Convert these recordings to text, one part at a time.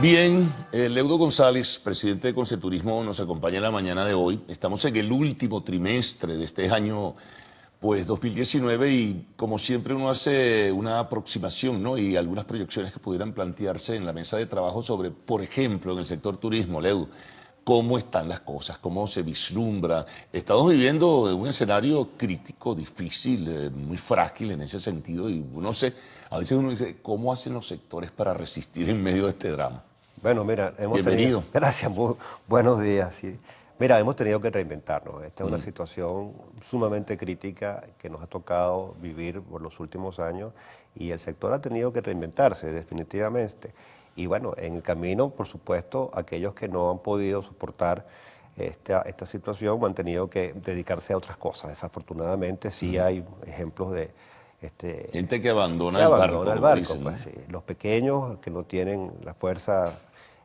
Bien, Leudo González, presidente de Conceturismo, nos acompaña en la mañana de hoy. Estamos en el último trimestre de este año, pues 2019, y como siempre uno hace una aproximación, ¿no? Y algunas proyecciones que pudieran plantearse en la mesa de trabajo sobre, por ejemplo, en el sector turismo, Leudo, cómo están las cosas, cómo se vislumbra. Estamos viviendo un escenario crítico, difícil, muy frágil en ese sentido, y no sé, a veces uno dice, ¿cómo hacen los sectores para resistir en medio de este drama? Bueno, mira, hemos tenido, Bienvenido. gracias, buenos días. Sí. Mira, hemos tenido que reinventarnos. Esta es una Mm. situación sumamente crítica que nos ha tocado vivir por los últimos años y el sector ha tenido que reinventarse definitivamente. Y bueno, en el camino, por supuesto, aquellos que no han podido soportar esta situación han tenido que dedicarse a otras cosas. Desafortunadamente, sí hay ejemplos de Gente que abandona que el barco, abandona el como barco, dicen, pues ¿no? sí. Los pequeños que no tienen la fuerza,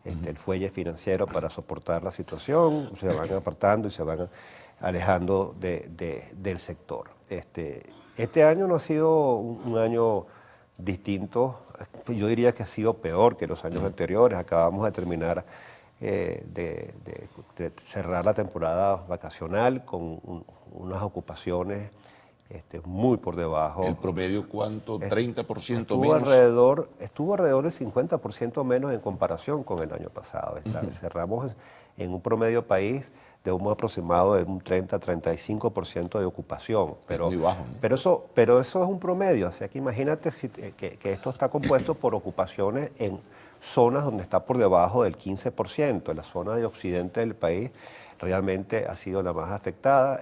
el fuelle financiero para soportar la situación, se van apartando y se van alejando del sector. Este año no ha sido un año distinto, yo diría que ha sido peor que los años anteriores. Acabamos de terminar de cerrar la temporada vacacional con unas ocupaciones muy por El debajo. promedio, ¿cuánto? ¿30% Estuvo menos? alrededor del 50% menos en comparación con el año pasado. Cerramos en un promedio país de un aproximado de un 30-35% de ocupación. Es muy bajo, ¿no? Pero eso es un promedio. O sea que imagínate que esto está compuesto por ocupaciones en zonas donde está por debajo del 15%. En la zona de occidente del país realmente ha sido la más afectada.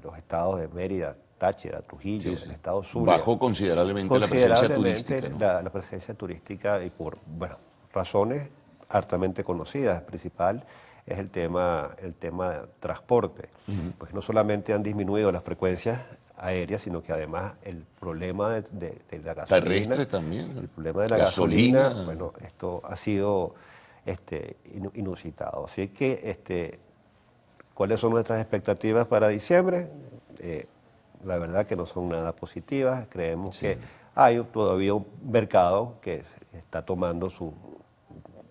Los estados de Mérida, Táchira, Trujillo, Sí, sí. el estado Zulia, Bajó considerablemente la presencia considerablemente turística, ¿no? la presencia turística y por, bueno, razones hartamente conocidas. El principal es el tema de transporte. Pues no solamente han disminuido las frecuencias aéreas, sino que además el problema de la gasolina, Terrestre también, el problema de la gasolina, gasolina. bueno, esto ha sido inusitado. Así que ¿cuáles son nuestras expectativas para diciembre? La verdad que no son nada positivas. Creemos Sí. que hay todavía un mercado que está tomando sus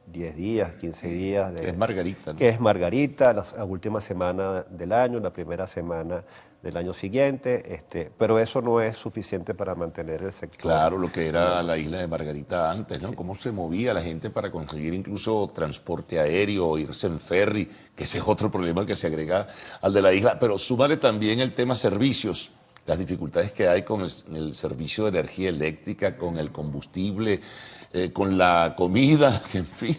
10 días, 15 días, Es Margarita, ¿no? que es Margarita, la última semana del año, la primera semana del año siguiente, pero eso no es suficiente para mantener el sector Claro, lo que en era la isla de Margarita antes, ¿no? Cómo se movía la gente para conseguir incluso transporte aéreo o irse en ferry, que ese es otro problema que se agrega al de la isla. Pero súmale también el tema servicios, las dificultades que hay con el servicio de energía eléctrica, con el combustible, con la comida, que en fin,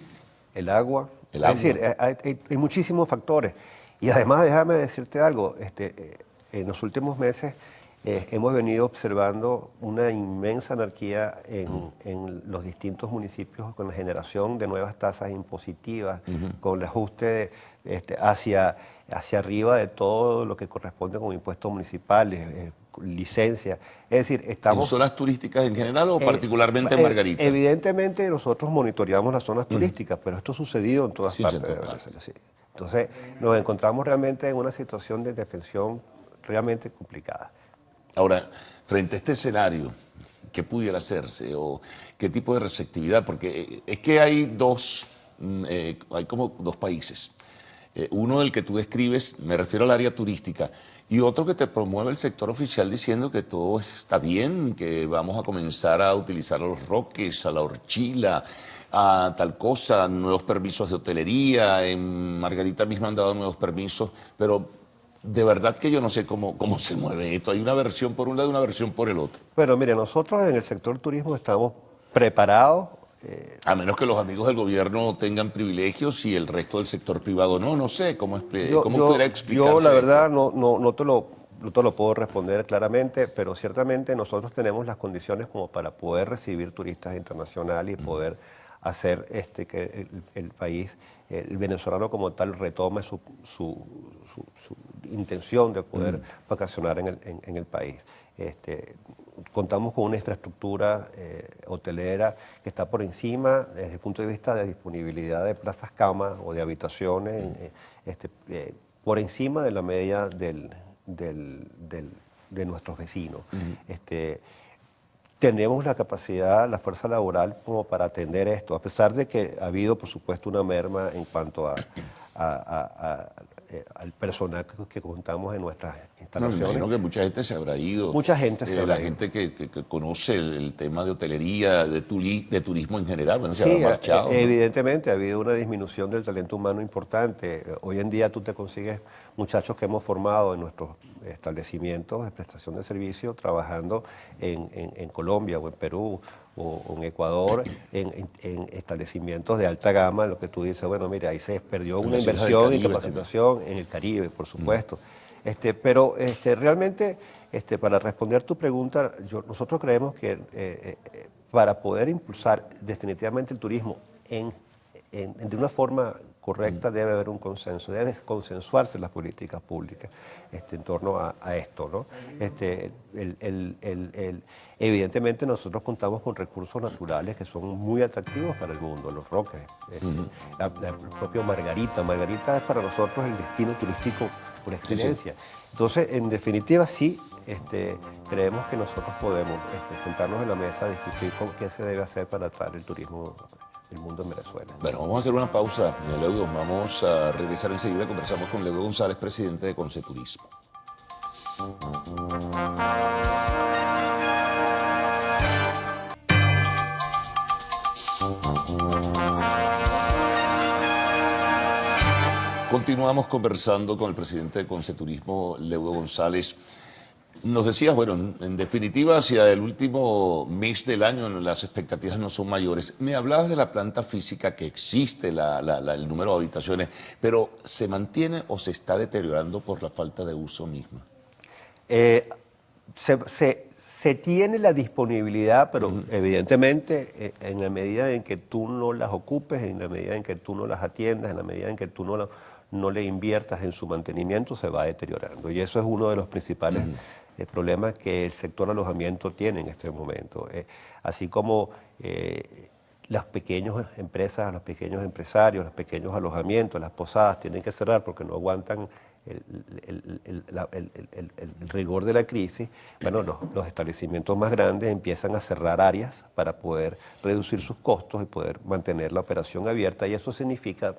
el agua. el Es decir, agua. hay muchísimos factores. Y además, déjame decirte algo, en los últimos meses hemos venido observando una inmensa anarquía en los distintos municipios con la generación de nuevas tasas impositivas, con el ajuste hacia arriba de todo lo que corresponde con impuestos municipales, licencias. Es decir, ¿En estamos zonas turísticas en general o particularmente en Margarita? evidentemente nosotros monitoreamos las zonas turísticas, pero esto ha sucedido en todas Sí, sí, en partes de todas partes. Venezuela. Sí. Entonces nos encontramos realmente en una situación de defensión realmente complicada. Ahora, frente a este escenario, ¿qué pudiera hacerse o qué tipo de receptividad? Porque es que hay hay como dos países. Uno del que tú describes, me refiero al área turística, y otro que te promueve el sector oficial diciendo que todo está bien, que vamos a comenzar a utilizar a los roques, a la horchila, a tal cosa, nuevos permisos de hotelería. En Margarita misma han dado nuevos permisos, pero de verdad que yo no sé cómo se mueve esto. Hay una versión por un lado y una versión por el otro. Bueno, mire, nosotros en el sector turismo estamos preparados. A menos que los amigos del gobierno tengan privilegios y el resto del sector privado no. No sé cómo pudiera Yo la explicarse esto. verdad no te lo puedo responder claramente, pero ciertamente nosotros tenemos las condiciones como para poder recibir turistas internacionales y poder hacer que el país, el venezolano como tal, retome su intención de poder vacacionar en el país. Contamos con una infraestructura hotelera que está por encima desde el punto de vista de disponibilidad de plazas camas o de habitaciones, por encima de la media de nuestros vecinos. tenemos la capacidad, la fuerza laboral como para atender esto, a pesar de que ha habido, por supuesto, una merma en cuanto al personal que contamos en nuestras No, me instalaciones. imagino que mucha gente se habrá ido. Mucha gente se habrá La ido. gente que conoce el tema de hotelería, de turismo en general, bueno, se Sí, habrá marchado, ¿no? evidentemente ha habido una disminución del talento humano importante. Hoy en día tú te consigues muchachos que hemos formado en nuestros establecimientos de prestación de servicio trabajando en Colombia o en Perú o en Ecuador, en establecimientos de alta gama, lo que tú dices, bueno, mira, ahí se perdió En una las islas del inversión y Caribe capacitación en el Caribe, por supuesto. Pero realmente, para responder tu pregunta, nosotros creemos que para poder impulsar definitivamente el turismo de una forma correcta debe haber un consenso, debe consensuarse las políticas públicas en torno a esto, ¿no? Evidentemente nosotros contamos con recursos naturales que son muy atractivos para el mundo, los roques, el propio Margarita. Margarita es para nosotros el destino turístico por excelencia. Entonces, en definitiva, sí, creemos que nosotros podemos sentarnos en la mesa a discutir qué se debe hacer para atraer el turismo del mundo en Venezuela. Bueno, vamos a hacer una pausa, Leudo. Vamos a regresar enseguida. Conversamos con Leudo González, presidente de Conceturismo. Continuamos conversando con el presidente de Conceturismo, Leudo González. Nos decías, bueno, en definitiva, hacia el último mes del año las expectativas no son mayores. Me hablabas de la planta física que existe, el número de habitaciones, pero ¿se mantiene o se está deteriorando por la falta de uso misma? Se tiene la disponibilidad, pero evidentemente en la medida en que tú no las ocupes, en la medida en que tú no las atiendas, en la medida en que tú no le inviertas en su mantenimiento, se va deteriorando. Y eso es uno de los principales problemas que el sector alojamiento tiene en este momento. Así como las pequeñas empresas, los pequeños empresarios, los pequeños alojamientos, las posadas tienen que cerrar porque no aguantan el rigor de la crisis. Bueno, los establecimientos más grandes empiezan a cerrar áreas para poder reducir sus costos y poder mantener la operación abierta, y eso significa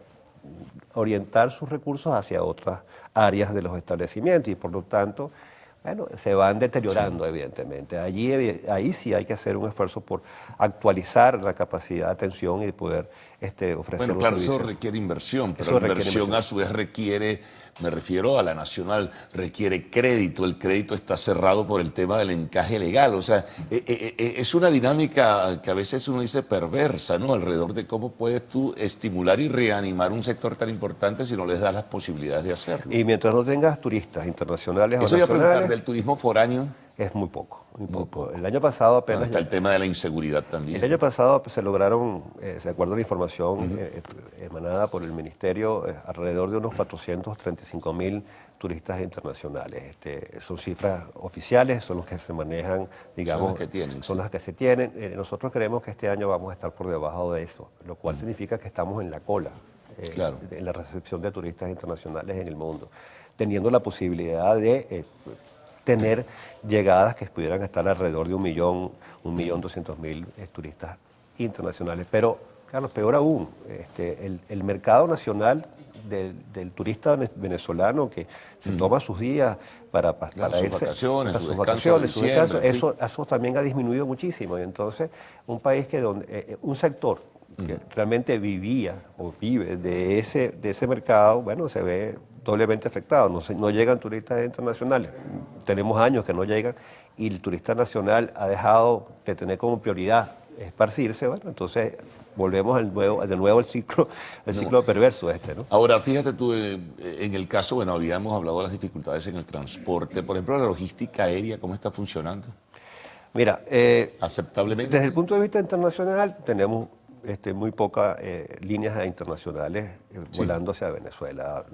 orientar sus recursos hacia otras áreas de los establecimientos y por lo tanto, bueno, se van deteriorando evidentemente. Ahí sí hay que hacer un esfuerzo por actualizar la capacidad de atención y poder ofrecer Bueno, un claro, servicio. eso requiere inversión, pero Eso la requiere inversión inversión. a su vez requiere, me refiero a la nacional, requiere crédito. El crédito está cerrado por el tema del encaje legal. O sea, es una dinámica que a veces uno dice perversa, ¿no? Alrededor de cómo puedes tú estimular y reanimar un sector tan importante si no les das las posibilidades de hacerlo. Y mientras no tengas turistas internacionales o Eso iba a preguntar nacionales, del turismo foráneo. es muy poco, muy poco. El año pasado Bueno, apenas... está el tema de la inseguridad también. El año pasado se lograron, de acuerdo a la información emanada por el Ministerio, alrededor de unos 435.000 turistas internacionales. Son cifras oficiales, son los que se manejan, digamos, las que tienen, son sí. las que se tienen. Nosotros creemos que este año vamos a estar por debajo de eso, lo cual significa que estamos en la cola Claro. en la recepción de turistas internacionales en el mundo, teniendo la posibilidad de tener llegadas que pudieran estar alrededor de 1.200.000 turistas internacionales. Pero, Carlos, peor aún, el mercado nacional del turista venezolano que se toma sus días para sus irse, vacaciones, para su sus descanso vacaciones, en sus diciembre, descansos, sí. eso también ha disminuido muchísimo. Y entonces, un país un sector que realmente vivía o vive de ese mercado, bueno, se ve doblemente afectado. No llegan turistas internacionales. Tenemos años que no llegan y el turista nacional ha dejado de tener como prioridad esparcirse. Bueno, entonces volvemos de nuevo al ciclo perverso ¿no? Ahora, fíjate tú, en el caso, bueno, habíamos hablado de las dificultades en el transporte. Por ejemplo, la logística aérea, ¿cómo está funcionando? Mira, ¿Aceptablemente? desde el punto de vista internacional tenemos muy pocas líneas internacionales volando hacia Venezuela,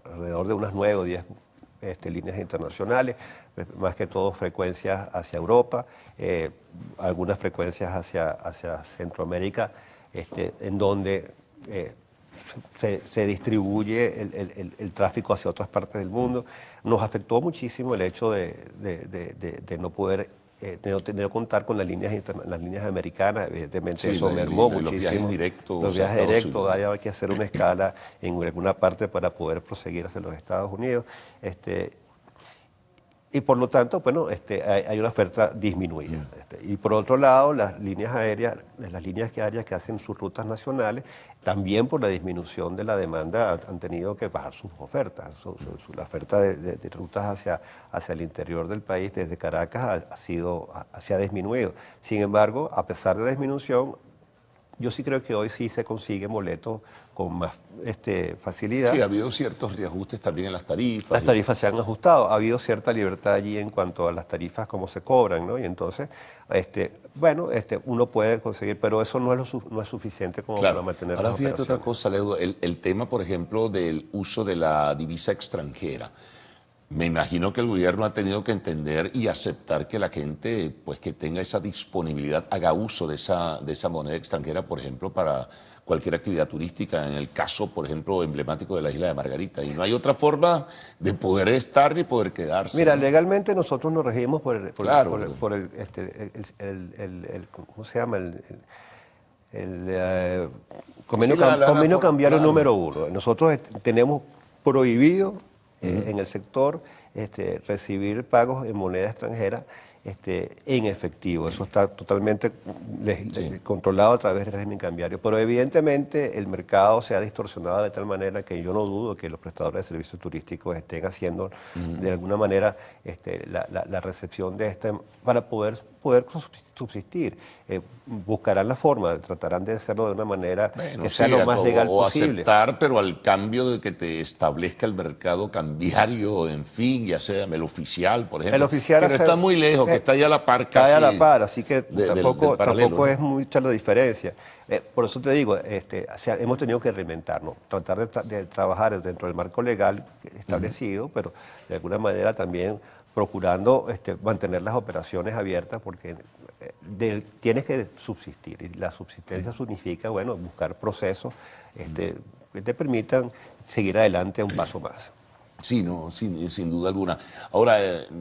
alrededor de unas 9 o 10 líneas internacionales, más que todo frecuencias hacia Europa, algunas frecuencias hacia Centroamérica, en donde se distribuye el tráfico hacia otras partes del mundo. Nos afectó muchísimo el hecho de no poder de no contar con las líneas americanas. Evidentemente Sí, eso mermó los muchísimo. viajes directos. Los a viajes Estados directos, Unidos. hay que hacer una escala en alguna parte para poder proseguir hacia los Estados Unidos. Y por lo tanto, bueno, hay una oferta disminuida. Y por otro lado, las líneas aéreas que hacen sus rutas nacionales, también por la disminución de la demanda, han tenido que bajar sus ofertas. La oferta de rutas hacia el interior del país, desde Caracas, se ha disminuido. Sin embargo, a pesar de la disminución, yo sí creo que hoy sí se consigue boletos con más facilidad. Sí, ha habido ciertos reajustes también en las tarifas. Las tarifas se han ajustado, ha habido cierta libertad allí en cuanto a las tarifas, cómo se cobran, ¿no? Y entonces, uno puede conseguir, pero eso no es suficiente como Claro. para mantener Ahora las fíjate otra operaciones. cosa, Leo, el tema, por ejemplo, del uso de la divisa extranjera. Me imagino que el gobierno ha tenido que entender y aceptar que la gente, pues que tenga esa disponibilidad, haga uso de esa moneda extranjera, por ejemplo, para cualquier actividad turística, en el caso, por ejemplo, emblemático de la isla de Margarita. Y no hay otra forma de poder estar ni poder quedarse. Mira, ¿no? legalmente nosotros nos regimos Claro. ¿cómo se llama? Convenio, Sí, la convenio forma, cambiario claro. número 1. Nosotros tenemos prohibido en el sector recibir pagos en moneda extranjera en efectivo. Eso está totalmente controlado a través del régimen cambiario. Pero evidentemente el mercado se ha distorsionado de tal manera que yo no dudo que los prestadores de servicios turísticos estén haciendo de alguna manera la recepción de para poder subsistir. Buscarán la forma, tratarán de hacerlo de una manera Bueno, que sea sí, lo más legal o posible. aceptar, pero al cambio de que te establezca el mercado cambiario, en fin, ya sea el oficial, por ejemplo. El oficial pero hace- está muy lejos, que está ya a la par casi. cae a la par, así que del paralelo, tampoco ¿no? es mucha la diferencia. Por eso te digo, hemos tenido que reinventarnos, tratar de trabajar dentro del marco legal establecido, pero de alguna manera también procurando mantener las operaciones abiertas, porque tienes que subsistir, y la subsistencia significa, bueno, buscar procesos que te permitan seguir adelante un paso más. Sí, no, sin duda alguna. Ahora,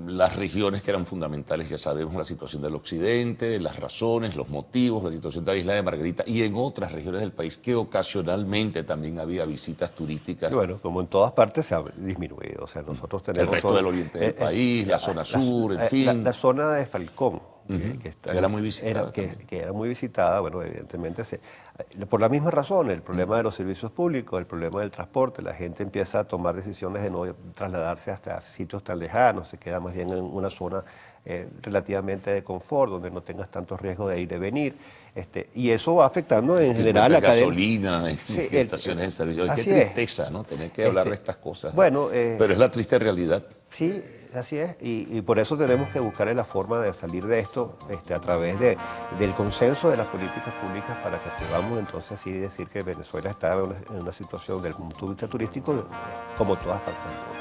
las regiones que eran fundamentales, ya sabemos la situación del occidente, las razones, los motivos, la situación de la isla de Margarita y en otras regiones del país que ocasionalmente también había visitas turísticas. Y bueno, como en todas partes se ha disminuido. O sea, nosotros El tenemos... resto del oriente del país, la zona sur, en fin. La zona de Falcón, Que era muy visitada que era muy visitada, bueno, evidentemente, por la misma razón, el problema de los servicios públicos, el problema del transporte, la gente empieza a tomar decisiones de no trasladarse hasta sitios tan lejanos, se queda más bien en una zona relativamente de confort, donde no tengas tantos riesgos de ir y de venir. Y eso va afectando en general la cadena. Gasolina, Sí, estaciones de servicio. Qué así tristeza, ¿no? Tener que hablar de estas cosas. bueno, pero es la triste realidad. Sí, así es, y por eso tenemos que buscar la forma de salir de esto a través del consenso de las políticas públicas para que podamos entonces así decir que Venezuela está en una situación del punto de vista turístico como todas partes del mundo.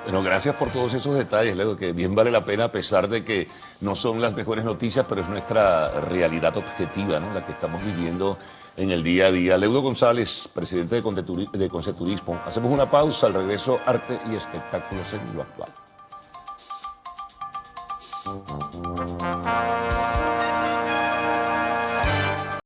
Bueno, gracias por todos esos detalles, Leo, que bien vale la pena a pesar de que no son las mejores noticias, pero es nuestra realidad objetiva, ¿no? La que estamos viviendo en el día a día. Leudo González, presidente de Conceturismo. Hacemos una pausa, al regreso, arte y espectáculos en lo actual.